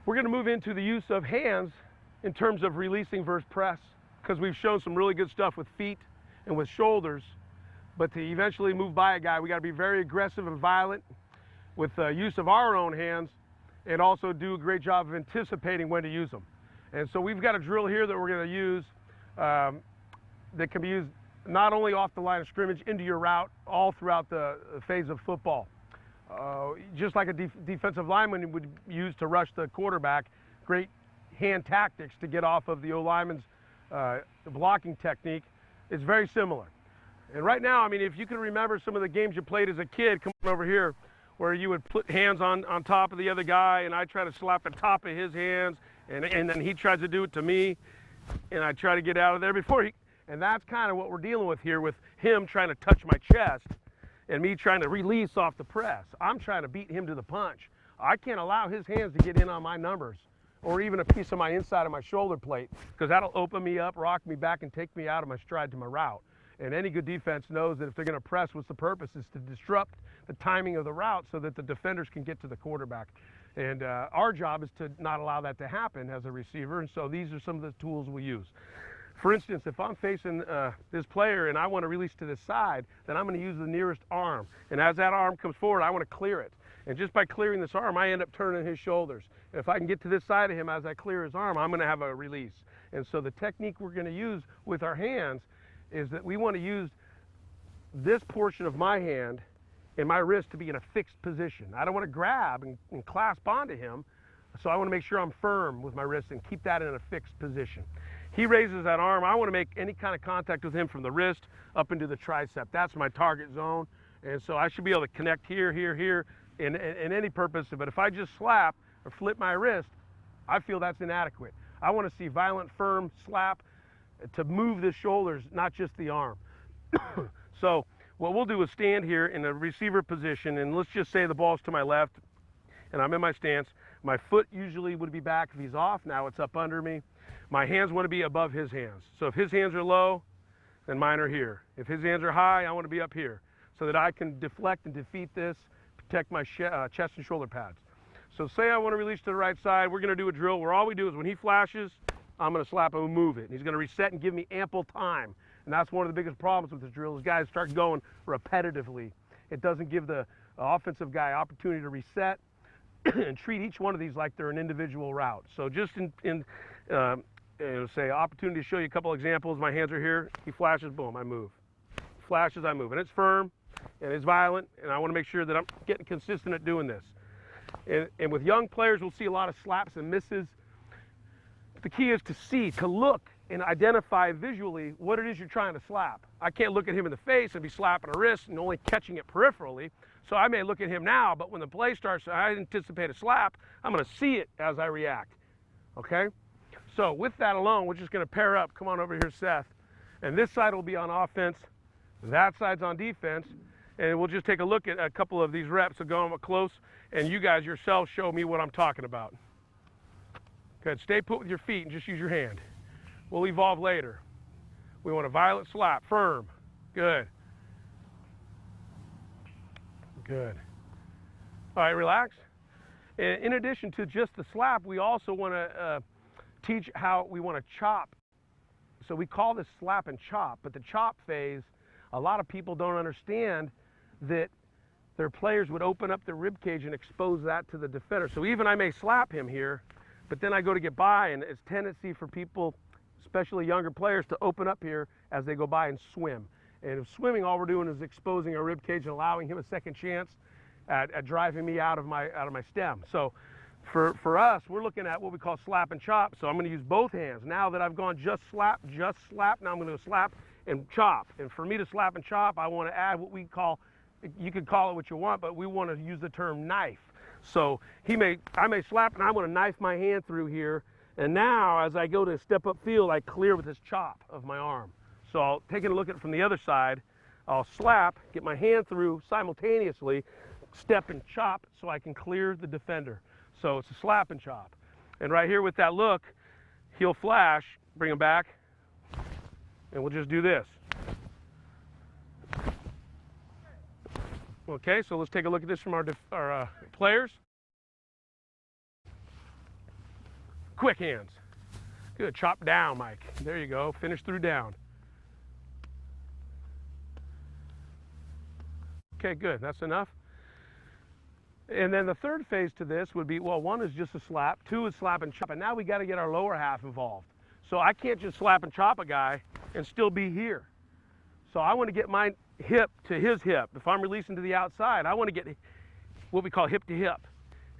We're going to move into the use of hands in terms of releasing versus press, because we've shown some really good stuff with feet and with shoulders. But to eventually move by a guy, we got to be very aggressive and violent with the use of our own hands, and also do a great job of anticipating when to use them. And so we've got a drill here that we're going to use that can be used not only off the line of scrimmage into your route, all throughout the phase of football. Just like a defensive lineman would use to rush the quarterback, great hand tactics to get off of the O-lineman's blocking technique. It's very similar. And right now, I mean, if you can remember some of the games you played as a kid, come on over here, where you would put hands on top of the other guy, and I try to slap the top of his hands, and then he tries to do it to me, and I try to get out of there before he, and that's kind of what we're dealing with here, with him trying to touch my chest and me trying to release off the press. I'm trying to beat him to the punch. I can't allow his hands to get in on my numbers, or even a piece of my inside of my shoulder plate, because that'll open me up, rock me back, and take me out of my stride to my route. And any good defense knows that if they're going to press, what's the purpose is to disrupt the timing of the route so that the defenders can get to the quarterback. And our job is to not allow that to happen as a receiver, and so these are some of the tools we use. For instance, if I'm facing this player and I want to release to this side, then I'm going to use the nearest arm. And as that arm comes forward, I want to clear it. And just by clearing this arm, I end up turning his shoulders. And if I can get to this side of him as I clear his arm, I'm going to have a release. And so the technique we're going to use with our hands is that we want to use this portion of my hand and my wrist to be in a fixed position. I don't want to grab and clasp onto him, so I want to make sure I'm firm with my wrist and keep that in a fixed position. He raises that arm, I want to make any kind of contact with him from the wrist up into the tricep. That's my target zone, and so I should be able to connect here, here, here, in any purpose. But if I just slap or flip my wrist, I feel that's inadequate. I want to see violent, firm slap to move the shoulders, not just the arm. So what we'll do is stand here in a receiver position, and let's just say the ball's to my left and I'm in my stance. My foot usually would be back if he's off. Now it's up under me. My hands want to be above his hands. So if his hands are low, then mine are here. If his hands are high, I want to be up here so that I can deflect and defeat this, protect my chest and shoulder pads. So say I want to release to the right side, we're going to do a drill where all we do is when he flashes, I'm going to slap him and move it. And he's going to reset and give me ample time. And that's one of the biggest problems with this drill is guys start going repetitively. It doesn't give the offensive guy opportunity to reset and treat each one of these like they're an individual route. So just say opportunity to show you a couple examples. My hands are here. He flashes, boom, I move. Flashes, I move. And it's firm and it's violent, and I want to make sure that I'm getting consistent at doing this. And with young players, we'll see a lot of slaps and misses. The key is to see, to look and identify visually what it is you're trying to slap. I can't look at him in the face and be slapping a wrist and only catching it peripherally. So I may look at him now, but when the play starts, I anticipate a slap, I'm going to see it as I react. Okay? So with that alone, we're just going to pair up. Come on over here, Seth. And this side will be on offense. That side's on defense. And we'll just take a look at a couple of these reps. So go on close, and you guys yourselves show me what I'm talking about. Good. Stay put with your feet and just use your hand. We'll evolve later. We want a violent slap, firm. Good. Good. All right, relax. And in addition to just the slap, we also want to teach how we want to chop. So we call this slap and chop, but the chop phase, a lot of people don't understand that their players would open up their rib cage and expose that to the defender. So even I may slap him here, but then I go to get by, and it's tendency for people, especially younger players, to open up here as they go by and swim. And if swimming, all we're doing is exposing our rib cage and allowing him a second chance at driving me out of my stem. So for us, we're looking at what we call slap and chop. So I'm going to use both hands. Now that I've gone just slap, now I'm going to go slap and chop. And for me to slap and chop, I want to add what we call, you could call it what you want, but we want to use the term knife. So I may slap, and I want to knife my hand through here. And now, as I go to step up field, I clear with this chop of my arm. So I'll take a look at it from the other side. I'll slap, get my hand through simultaneously, step and chop so I can clear the defender. So it's a slap and chop. And right here with that look, he'll flash, bring him back, and we'll just do this. Okay, so let's take a look at this from our players. quick hands. Good, chop down, Mike. There you go, finish through down. Okay, good, that's enough. And then the third phase to this would be, well, one is just a slap, two is slap and chop, and now we got to get our lower half involved. So I can't just slap and chop a guy and still be here. So I want to get my hip to his hip. If I'm releasing to the outside, I want to get what we call hip to hip.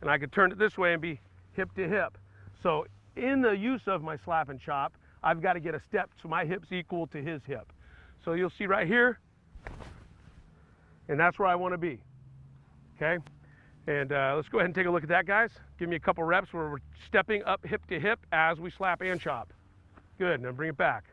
And I could turn it this way and be hip to hip. So in the use of my slap and chop, I've got to get a step so my hip's equal to his hip. So you'll see right here, and that's where I want to be, okay? And let's go ahead and take a look at that, guys. Give me a couple reps where we're stepping up hip to hip as we slap and chop. Good, now bring it back.